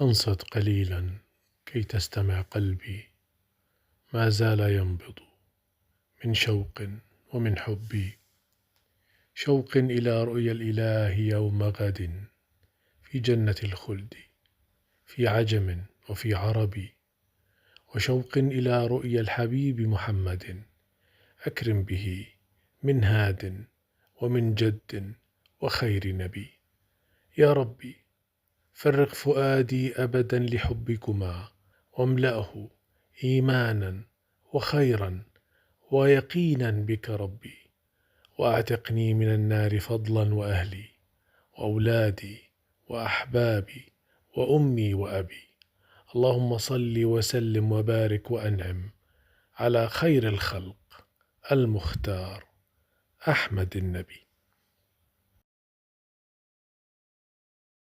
أنصت قليلا كي تستمع قلبي، ما زال ينبض من شوق ومن حبي. شوق إلى رؤيا الإله يوم غد في جنة الخلد، في عجم وفي عرب. وشوق إلى رؤيا الحبيب محمد، أكرم به من هاد ومن جد وخير نبي. يا ربي فرغ فؤادي أبدا لحبكما، واملأه إيمانا وخيرا ويقينا بك ربي. وأعتقني من النار فضلا وأهلي وأولادي وأحبابي وأمي وأبي. اللهم صل وسلم وبارك وأنعم على خير الخلق المختار أحمد النبي.